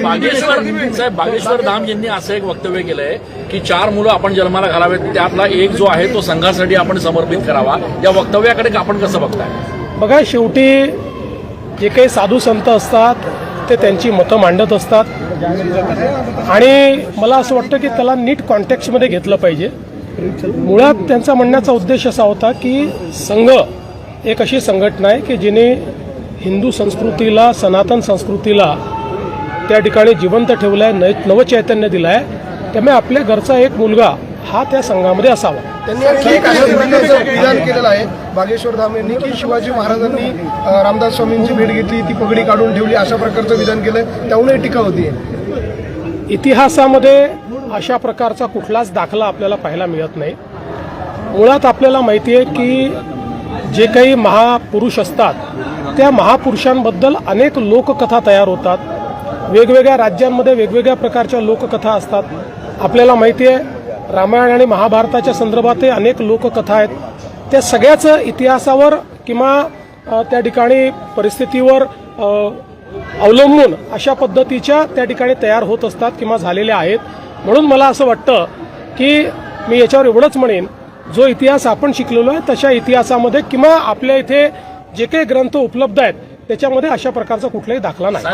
बागेश्वर धाम यांनी असं एक वक्तव्य केलंय की 4 मुलं आपण जन्माला घालावेत, त्यातला एक जो आहे तो संघासाठी आपण समर्पित करावा. या वक्तव्याकडे आपण कसं बघताय? बघा, शेवटी जे काही साधू संत असतात ते त्यांची मतं मांडत असतात आणि मला असं वाटतं की त्याला नीट कॉन्टेक्स्टमध्ये घेतलं पाहिजे. मुळात त्यांचा म्हणण्याचा उद्देश असा होता की संघ एक अशी संघटना आहे की जिने हिंदू संस्कृतीला, सनातन संस्कृतीला त्या ठिकाणी जिवंत ठेवलं आहे, नवचैतन्य दिलं आहे. त्यामुळे आपल्या घरचा एक मुलगा हा त्या संघामध्ये असावा. त्यांनी आणखी एक विधान केलेलं आहे बागेश्वर धाम यांनी की शिवाजी महाराजांनी रामदास स्वामींची भेट घेतली, ती पगडी काढून ठेवली, अशा प्रकारचं विधान केलंय. त्यामुळे टीका होती. इतिहासामध्ये अशा प्रकारचा कुठलाच दाखला आपल्याला पाहायला मिळत नाही. मुळात आपल्याला माहिती आहे की जे काही महापुरुष असतात त्या महापुरुषांबद्दल अनेक लोककथा तयार होतात. वेगवेगळ्या राज्यांमध्ये वेगवेगळ्या प्रकारच्या लोककथा असतात. आपल्याला माहिती आहे रामायण आणि महाभारताच्या संदर्भातही अनेक लोककथा आहेत. त्या सगळ्याच इतिहासावर किंवा त्या ठिकाणी परिस्थितीवर अवलंबून अशा पद्धतीच्या त्या ठिकाणी तयार होत असतात किंवा झालेल्या आहेत. म्हणून मला असं वाटतं की मी याच्यावर एवढंच म्हणेन, जो इतिहास आपण शिकलेलो आहे तशा इतिहासामध्ये किंवा आपल्या इथे जे काही ग्रंथ उपलब्ध आहेत त्याच्यामध्ये अशा प्रकारचा कुठलाही दाखला नाही.